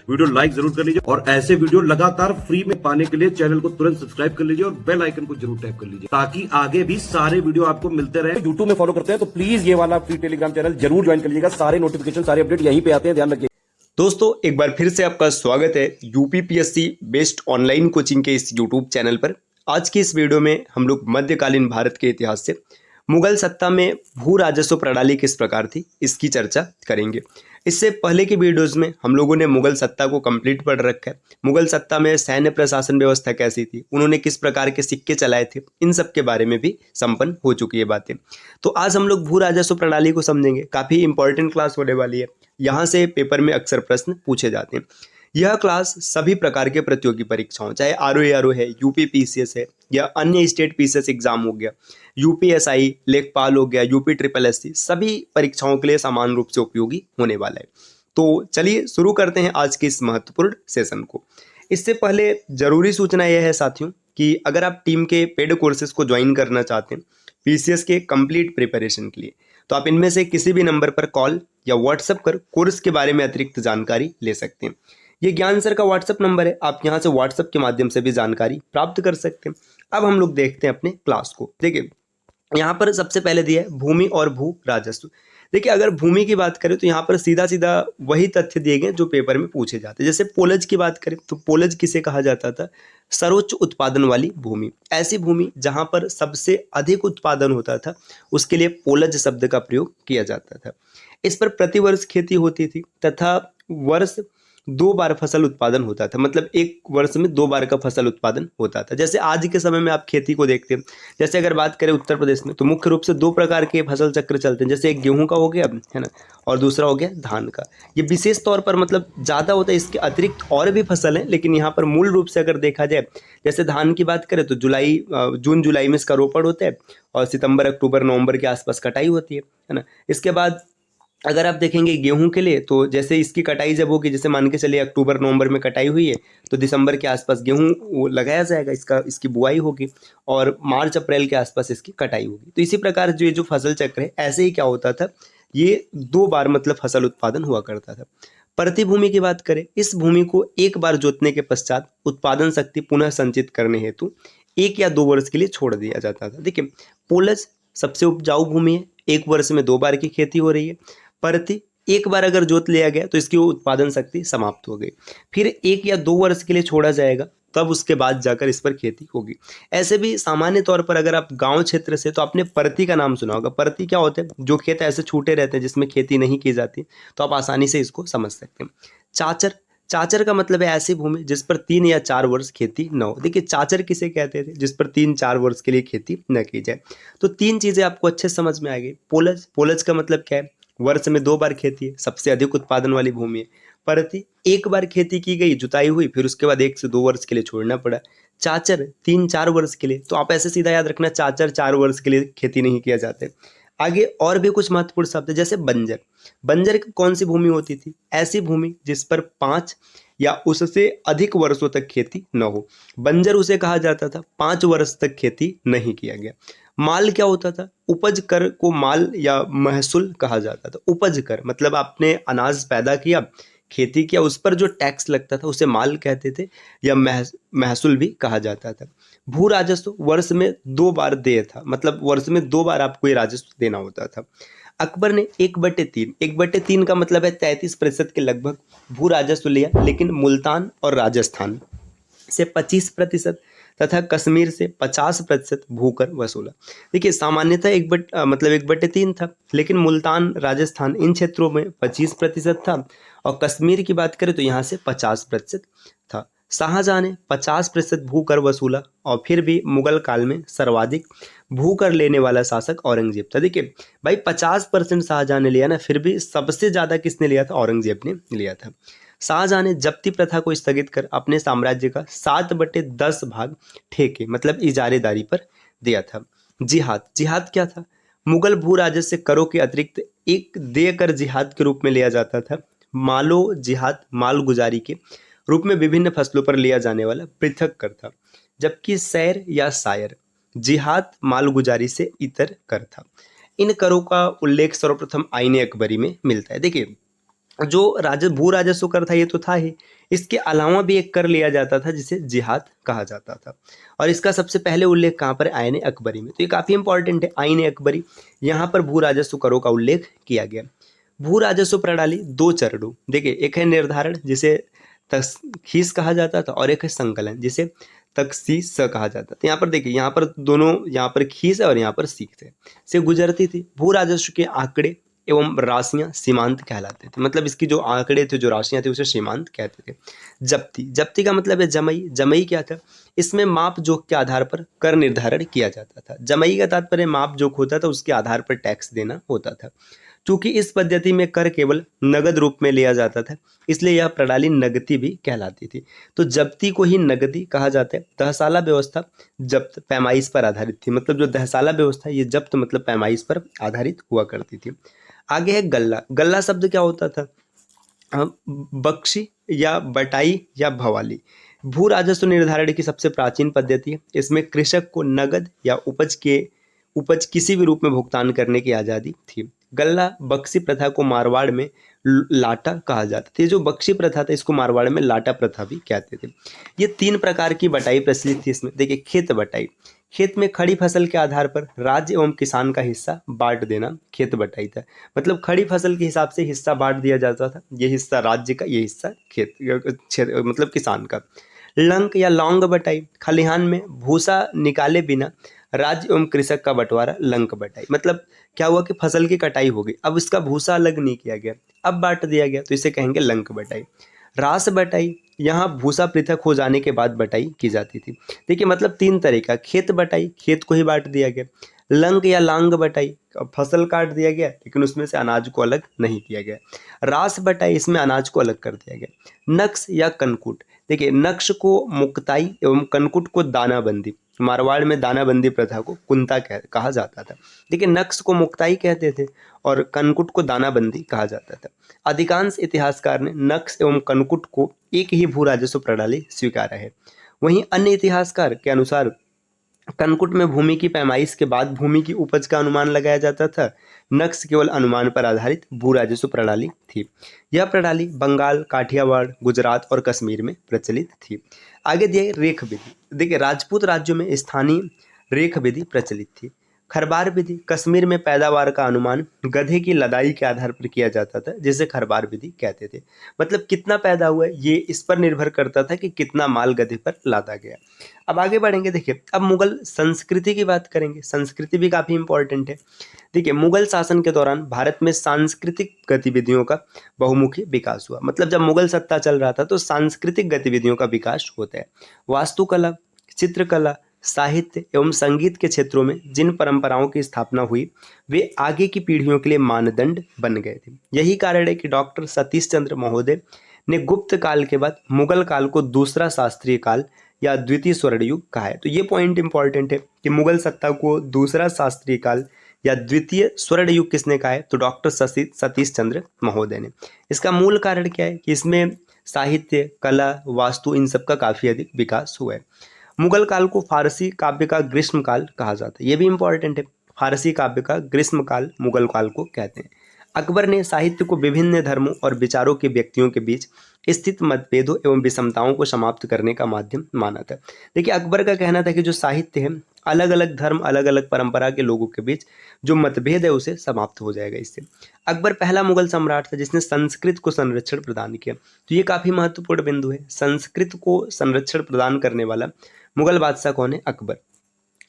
Video like जरूर कर लीजिए और ऐसे वीडियो लगातार फ्री में पाने के लिए चैनल को तुरंत सब्सक्राइब कर लीजिए और बेल आइकन को जरूर टैप कर लीजिए ताकि आगे भी सारे वीडियो आपको मिलते रहे। यूट्यूब में फॉलो करते हैं तो प्लीज ये वाला फ्री टेलीग्राम चैनल जरूर ज्वाइन कर लीजिएगा। सारे नोटिफिकेशन सारे अपडेट यहीं पे आते हैं, ध्यान रखिए। दोस्तों एक बार फिर से आपका स्वागत है यूपीपीएससी बेस्ड ऑनलाइन कोचिंग के इस यूट्यूब चैनल पर। आज की इस वीडियो में हम लोग मध्यकालीन भारत के इतिहास से मुगल सत्ता में भू राजस्व प्रणाली किस प्रकार थी इसकी चर्चा करेंगे। इससे पहले की वीडियोस में हम लोगों ने मुगल सत्ता को कंप्लीट पढ़ रखा है। मुगल सत्ता में सैन्य प्रशासन व्यवस्था कैसी थी, उन्होंने किस प्रकार के सिक्के चलाए थे, इन सब के बारे में भी संपन्न हो चुकी है बातें। तो आज हम लोग भू राजस्व प्रणाली को समझेंगे। काफ़ी इंपॉर्टेंट क्लास होने वाली है, यहाँ से पेपर में अक्सर प्रश्न पूछे जाते हैं। यह क्लास सभी प्रकार के प्रतियोगी परीक्षाओं, चाहे आरओ है, यूपीपीसीएस है या अन्य स्टेट पीसीएस एग्जाम हो गया, यूपीएसआई, लेखपाल हो गया, यूपी ट्रिपल एससी, सभी परीक्षाओं के लिए समान रूप से उपयोगी होने वाला है। तो चलिए शुरू करते हैं आज के इस महत्वपूर्ण सेशन को। इससे पहले जरूरी सूचना यह है साथियों कि अगर आप टीम के पेड कोर्सेज को ज्वाइन करना चाहते हैं पीसीएस के कंप्लीट प्रिपरेशन के लिए, तो आप इनमें से किसी भी नंबर पर कॉल या व्हाट्सएप कर कोर्स के बारे में अतिरिक्त जानकारी ले सकते हैं। ये ज्ञान सर का व्हाट्सएप नंबर है, आप यहाँ से व्हाट्सएप के माध्यम से भी जानकारी प्राप्त कर सकते हैं। अब हम लोग देखते हैं अपने क्लास को। देखिए यहाँ पर सबसे पहले दिया है भूमि और भू राजस्व। देखिए अगर भूमि की बात करें तो यहाँ पर सीधा सीधा वही तथ्य दिए गए जो पेपर में पूछे जाते हैं। जैसे पोलज की बात करें तो पोलज किसे कहा जाता था? सर्वोच्च उत्पादन वाली भूमि। ऐसी भूमि जहाँ पर सबसे अधिक उत्पादन होता था उसके लिए पोलज शब्द का प्रयोग किया जाता था। इस पर प्रतिवर्ष खेती होती थी तथा वर्ष 2 बार फसल उत्पादन होता था, मतलब एक वर्ष में 2 बार का फसल उत्पादन होता था। जैसे आज के समय में आप खेती को देखते हैं, जैसे अगर बात करें उत्तर प्रदेश में तो मुख्य रूप से 2 प्रकार के फसल चक्र चलते हैं। जैसे एक गेहूं का हो गया है ना, और दूसरा हो गया धान का। ये विशेष तौर पर मतलब ज़्यादा होता है, इसके अतिरिक्त और भी फसल हैं, लेकिन यहाँ पर मूल रूप से अगर देखा जाए, जैसे धान की बात करें तो जून जुलाई में इसका रोपण होता है और सितंबर अक्टूबर नवंबर के आसपास कटाई होती है ना। इसके बाद अगर आप देखेंगे गेहूं के लिए तो जैसे इसकी कटाई जब होगी, जैसे मान के चलिए अक्टूबर नवंबर में कटाई हुई है तो दिसंबर के आसपास गेहूं लगाया जाएगा, इसकी बुआई होगी और मार्च अप्रैल के आसपास इसकी कटाई होगी। तो इसी प्रकार जो फसल चक्र है, ऐसे ही क्या होता था, ये 2 बार मतलब फसल उत्पादन हुआ करता था। प्रति भूमि की बात करें, इस भूमि को एक बार जोतने के पश्चात उत्पादन शक्ति पुनः संचित करने हेतु 1 या 2 वर्ष के लिए छोड़ दिया जाता था। देखिए पोलज सबसे उपजाऊ भूमि है, एक वर्ष में 2 बार की खेती हो रही है। प्रति एक बार अगर जोत लिया गया तो इसकी उत्पादन शक्ति समाप्त हो गई, फिर 1 या 2 वर्ष के लिए छोड़ा जाएगा, तब उसके बाद जाकर इस पर खेती होगी। ऐसे भी सामान्य तौर पर अगर आप गांव क्षेत्र से, तो आपने परती का नाम सुना होगा। परती क्या होते हैं? जो खेत ऐसे छूटे रहते हैं जिसमें खेती नहीं की जाती, तो आप आसानी से इसको समझ सकते हैं। चाचर का मतलब है ऐसी भूमि जिस पर 3 या 4 वर्ष खेती न हो। देखिए चाचर किसे कहते थे? जिस पर 3-4 वर्ष के लिए खेती न की जाए। तो 3 चीजें आपको अच्छे समझ में आ गई। पोलज का मतलब क्या है? वर्ष में 2 बार खेती है, सबसे अधिक उत्पादन वाली भूमि है। प्रति एक बार खेती की गई, जुताई हुई, फिर उसके बाद 1 से 2 वर्ष के लिए छोड़ना पड़ा। चाचर 3-4 वर्ष के लिए, तो आप ऐसे सीधा याद रखना, चाचर 4 वर्ष के लिए खेती नहीं किया जाते। आगे और भी कुछ महत्वपूर्ण शब्द है, जैसे बंजर। बंजर कौन सी भूमि होती थी? ऐसी भूमि जिस पर 5 या उससे अधिक वर्षों तक खेती न हो। बंजर उसे कहा जाता था 5 वर्ष तक खेती नहीं किया गया। माल क्या होता था? उपज कर को माल या महसूल कहा जाता था। उपज कर मतलब आपने अनाज पैदा किया, खेती किया, उस पर जो टैक्स लगता था उसे माल कहते थे या महसूल भी कहा जाता था। भू राजस्व वर्ष में 2 बार देय था, मतलब वर्ष में 2 बार आपको ये राजस्व देना होता था। अकबर ने 1/3 का मतलब है 33% के लगभग भू राजस्व लिया, लेकिन मुल्तान और राजस्थान से 25% तथा कश्मीर से 50% भूकर वसूला। देखिए सामान्यतः 1/3 था, लेकिन मुल्तान, राजस्थान इन क्षेत्रों में 25% था और कश्मीर की बात करें तो यहाँ से 50% था। शाहजहां ने 50% भूकर वसूला और फिर भी मुगल काल में सर्वाधिक भूकर लेने वाला शासक औरंगजेब था। देखिए भाई 50% शाहजहां ने लिया ना, फिर भी सबसे ज्यादा किसने लिया था? औरंगजेब ने लिया था। शाहजहां ने जब्ती प्रथा को स्थगित कर अपने साम्राज्य का 7/10 भाग ठेके मतलब इजारेदारी पर दिया था। जिहाद क्या था? मुगल भू राजस्व से करों के अतिरिक्त एक देकर जिहाद के रूप में लिया जाता था। मालो जिहाद मालगुजारी के रूप में विभिन्न फसलों पर लिया जाने वाला पृथक कर था, जबकि सैर या शायर जिहाद मालगुजारी से इतर कर था। इन करों का उल्लेख सर्वप्रथम आईने अकबरी में मिलता है। देखिए जो भू राजस्व कर था ये तो था ही, इसके अलावा भी एक कर लिया जाता था जिसे जिहाद कहा जाता था। और इसका सबसे पहले उल्लेख कहाँ पर है? आईन अकबरी में। तो ये काफ़ी इंपॉर्टेंट है, आईन अकबरी, यहाँ पर भू राजस्व करों का उल्लेख किया गया। भू राजस्व प्रणाली दो चरणों, देखिए एक है निर्धारण जिसे तखीस कहा जाता था, और एक है संकलन जिसे तखसीस कहा जाता था। यहाँ पर देखिए, यहाँ पर दोनों, यहाँ पर खीस है और यहाँ पर सीख है, से गुजरती थी। भू राजस्व के आंकड़े एवं राशियां सीमांत कहलाते थे। मतलब इसकी जो आंकड़े थे, जो राशियां थी, उसे सीमांत कहते थे। जब्ती, जब्ती का मतलब है जमई। जमई क्या था? इसमें माप जोख के आधार पर कर निर्धारण किया जाता था। जमई का तात्पर्य माप जोख होता था, उसके आधार पर टैक्स देना होता था। चूंकि इस पद्धति में कर केवल नगद रूप में लिया जाता था, इसलिए यह प्रणाली नगदी भी कहलाती थी। तो जब्ती को ही नगदी कहा जाता है। तहसाला व्यवस्था जब्त पैमाइश पर आधारित थी। मतलब जो तहसाला व्यवस्था, ये जब्त मतलब पैमाइश पर आधारित हुआ करती थी। आगे है गल्ला। गल्ला शब्द क्या होता था? बख्शी या बटाई या भवाली। भू राजस्व निर्धारण की सबसे प्राचीन पद्धति है। इसमें कृषक को नगद या उपज किसी भी रूप में भुगतान करने की आज़ादी थी। गल्ला बख्शी प्रथा को मारवाड़ में लाटा कहा जाता था। ये जो बख्शी प्रथा था, इसको मारवाड़ में लाटा प्रथा भी कहते थे। ये 3 प्रकार की बटाई प्रचलित थी इसमें। देखिए, खेत बटाई, खेत में खड़ी फसल के आधार पर राज्य एवं किसान का हिस्सा बांट देना खेत बटाई था। मतलब खड़ी फसल के हिसाब से हिस्सा बांट दिया जाता था। ये हिस्सा राज्य का, ये हिस्सा मतलब किसान का। लंक या लौंग बटाई, खलिहान में भूसा निकाले बिना राज्य एवं कृषक का बंटवारा, लंक बटाई। मतलब क्या हुआ कि फसल की कटाई हो गई, अब इसका भूसा अलग नहीं किया गया, अब बांट दिया गया, तो इसे कहेंगे लंक बटाई। रास बटाई, यहाँ भूसा पृथक हो जाने के बाद बटाई की जाती थी। देखिए, मतलब 3 तरह का। खेत बटाई, खेत को ही बांट दिया गया। लंग या लांग बटाई, फसल काट दिया गया लेकिन उसमें से अनाज को अलग नहीं किया गया। रास बटाई, इसमें अनाज को अलग कर दिया गया। नक्श या कनकुट, देखिए नक्श को मुक्ताई एवं कनकुट को दानाबंदी। मारवाड़ में दानाबंदी प्रथा को कुंता कहा जाता था। देखिए, नक्श को मुक्ताई कहते थे और कनकुट को दानाबंदी कहा जाता था। अधिकांश इतिहासकार ने नक्श एवं कनकुट को एक ही भू राजस्व प्रणाली स्वीकारा है। वहीं अन्य इतिहासकार के अनुसार कनकुट में भूमि की पैमाइश के बाद भूमि की उपज का अनुमान लगाया जाता था। नक्श केवल अनुमान पर आधारित भू राजस्व प्रणाली थी। यह प्रणाली बंगाल, काठियावाड़, गुजरात और कश्मीर में प्रचलित थी। आगे दिए रेख विधि। देखिए, राजपूत राज्यों में स्थानीय रेख विधि प्रचलित थी। खरबार विधि, कश्मीर में पैदावार का अनुमान गधे की लदाई के आधार पर किया जाता था, जिसे खरबार विधि कहते थे। मतलब कितना पैदा हुआ है, ये इस पर निर्भर करता था कि कितना माल गधे पर लादा गया। अब आगे बढ़ेंगे। देखिए, अब मुगल संस्कृति की बात करेंगे। संस्कृति भी काफ़ी इंपॉर्टेंट है। देखिए, मुगल शासन के दौरान भारत में सांस्कृतिक गतिविधियों का बहुमुखी विकास हुआ। मतलब जब मुगल सत्ता चल रहा था तो सांस्कृतिक गतिविधियों का विकास होता है। वास्तुकला, चित्रकला, साहित्य एवं संगीत के क्षेत्रों में जिन परंपराओं की स्थापना हुई, वे आगे की पीढ़ियों के लिए मानदंड बन गए थे। यही कारण है कि डॉक्टर सतीश चंद्र महोदय ने गुप्त काल के बाद मुगल काल को दूसरा शास्त्रीय काल या द्वितीय स्वर्ण युग कहा है। तो ये पॉइंट इंपॉर्टेंट है कि मुगल सत्ता को दूसरा शास्त्रीय काल या द्वितीय स्वर्ण युग किसने कहा है? तो डॉक्टर सतीश चंद्र महोदय ने। इसका मूल कारण क्या है कि इसमें साहित्य, कला, वास्तु, इन सब का काफ़ी अधिक विकास हुआ है। मुगल काल को फारसी काव्य का ग्रीष्म काल कहा जाता है। ये भी इंपॉर्टेंट है। फारसी काव्य का ग्रीष्म काल मुगल काल को कहते हैं। अकबर ने साहित्य को विभिन्न धर्मों और विचारों के व्यक्तियों के बीच स्थित मतभेदों एवं विषमताओं को समाप्त करने का माध्यम माना था। देखिए, अकबर का कहना था कि जो साहित्य है, अलग अलग धर्म, अलग अलग परंपरा के लोगों के बीच जो मतभेद है उसे समाप्त हो जाएगा इससे। अकबर पहला मुगल सम्राट था जिसने संस्कृत को संरक्षण प्रदान किया। तो ये काफ़ी महत्वपूर्ण बिंदु है। संस्कृत को संरक्षण प्रदान करने वाला मुगल बादशाह कौन है? अकबर।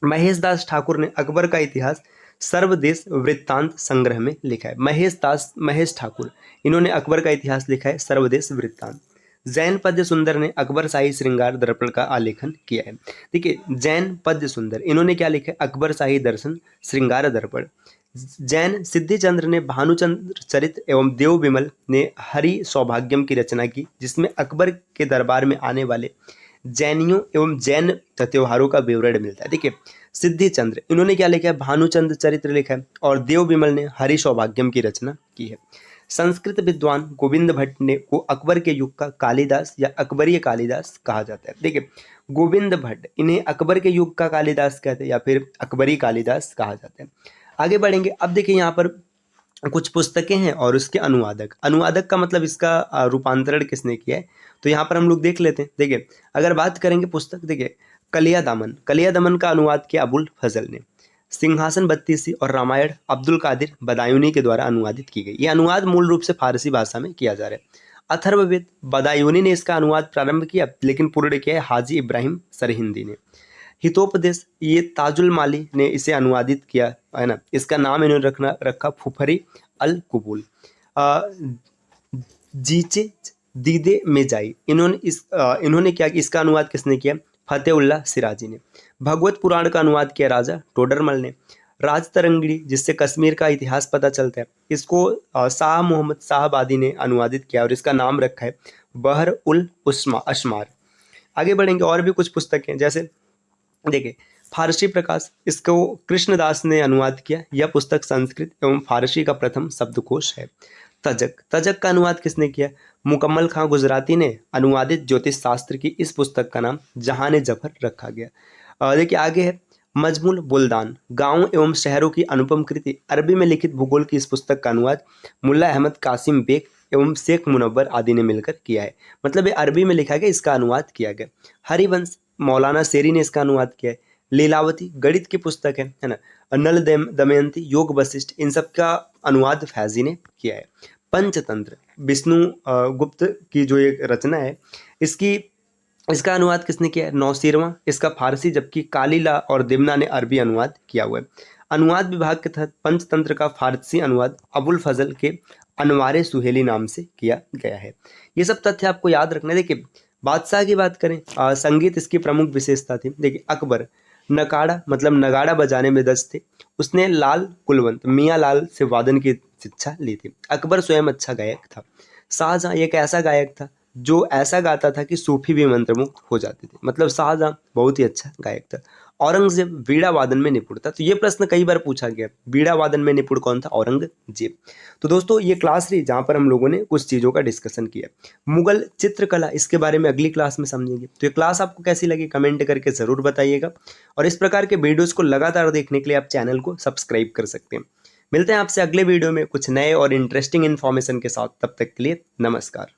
महेश दास ठाकुर ने अकबर का इतिहास सर्वदेश वृत्तांत संग्रह में लिखा है। महेश ठाकुर, इन्होंने अकबर का इतिहास लिखा है सर्वदेश वृत्तांत। जैन पद्य सुंदर ने अकबर शाही श्रृंगार दर्पण का आलेखन किया है। देखिए, जैन पद्य सुंदर, इन्होंने क्या लिखा है? अकबर शाही दर्शन श्रृंगार दर्पण। जैन सिद्धिचंद्र ने भानुचंद्र चरित एवं देव विमल ने हरि सौभाग्यम की रचना की, जिसमें अकबर के दरबार में आने वाले जैनियों एवं जैन त्योहारों का विवरण मिलता है। देखिए, सिद्धिचंद्र, इन्होंने क्या लिखा है? भानुचंद्र चरित्र लिखा है और देव विमल ने हरि सौभाग्यम की रचना की है। संस्कृत विद्वान गोविंद भट्ट ने को अकबर के युग का कालिदास या अकबरीय कालिदास कहा जाता है। देखिए, गोविंद भट्ट, इन्हें अकबर के युग का कालिदास कहते हैं या फिर अकबरी कालिदास कहा जाता है। आगे बढ़ेंगे। अब देखिए, यहाँ पर कुछ पुस्तकें हैं और उसके अनुवादक। अनुवादक का मतलब इसका रूपांतरण किसने किया है, तो यहाँ पर हम लोग देख लेते हैं। देखिए अगर बात करेंगे पुस्तक, देखिए कलिया दमन, कलिया दमन का अनुवाद किया अबुल फजल ने। सिंहासन बत्तीसी और रामायण अब्दुल कादिर बदायूनी के द्वारा अनुवादित की गई। ये अनुवाद मूल रूप से फारसी भाषा में किया जा रहा है। अथर्ववेद बदायूनी ने इसका अनुवाद प्रारंभ किया, लेकिन पूर्ण किया है हाजी इब्राहिम सरहिंदी ने। हितोपदेश ये ताजुल माली ने इसे अनुवादित किया है ना। इसका नाम इन्होंने रखा फुफरी अल कुबूल। जीचे दीदे में जाई, इन्होंने क्या किया, इसका अनुवाद किसने किया, फतेउल्लाह सिराजी ने। भगवत पुराण का अनुवाद किया राजा टोडरमल ने। राजतरंगिणी जिससे कश्मीर का इतिहास पता चलता है, इसको शाह मोहम्मद शाहबादी ने अनुवादित किया और इसका नाम रखा है बहर उल अशमार। आगे बढ़ेंगे, और भी कुछ पुस्तकें जैसे देखिए फारसी प्रकाश, इसको कृष्णदास ने अनुवाद किया। यह पुस्तक संस्कृत एवं फारसी का प्रथम शब्दकोश है। तजक, तजक का अनुवाद किसने किया, मुकम्मल खां गुजराती ने। अनुवादित ज्योतिष शास्त्र की इस पुस्तक का नाम जहान जफर रखा गया। देखिए आगे है मजमूल बुल्दान, गांव एवं शहरों की अनुपम कृति। अरबी में लिखित भूगोल की इस पुस्तक का अनुवाद मुल्ला अहमद कासिम बेग एवं शेख मुनव्वर आदि ने मिलकर किया है। मतलब ये अरबी में लिखा गया, इसका अनुवाद किया गया। हरिवंश मौलाना शेरी ने इसका अनुवाद किया है। लीलावती गणित की पुस्तक है ना। नल दमयंती योग वशिष्ठ, इन सब का अनुवाद फैजी ने किया है। पंचतंत्र विष्णु गुप्त की जो एक रचना है, इसका अनुवाद किसने किया है, नौशीरवां। इसका फारसी, जबकि कालीला और दिमना ने अरबी अनुवाद किया हुआ है। अनुवाद विभाग के तहत पंचतंत्र का फारसी अनुवाद अबुल फजल के अनवारे सुहेली नाम से किया गया है। ये सब तथ्य आपको याद रखना है। देखिए बादशाह की बात करें, संगीत इसकी प्रमुख विशेषता थी। देखिए अकबर नकाड़ा मतलब नगाड़ा बजाने में दक्ष थे। उसने लाल कुलवंत मियाँ लाल से वादन की शिक्षा ली थी। अकबर स्वयं अच्छा गायक था। शाहजहां एक ऐसा गायक था जो ऐसा गाता था कि सूफी भी मंत्रमुग्ध हो जाते थे। मतलब शाहजहां बहुत ही अच्छा गायक था। औरंगजेब बीड़ा वादन में निपुण था। तो ये प्रश्न कई बार पूछा गया, बीड़ा वादन में निपुण कौन था, औरंगजेब। तो दोस्तों ये क्लास रही जहां पर हम लोगों ने कुछ चीज़ों का डिस्कशन किया। मुगल चित्रकला, इसके बारे में अगली क्लास में समझेंगे। तो ये क्लास आपको कैसी लगी कमेंट करके ज़रूर बताइएगा, और इस प्रकार के वीडियोज़ को लगातार देखने के लिए आप चैनल को सब्सक्राइब कर सकते हैं। मिलते हैं आपसे अगले वीडियो में कुछ नए और इंटरेस्टिंग इन्फॉर्मेशन के साथ। तब तक के लिए नमस्कार।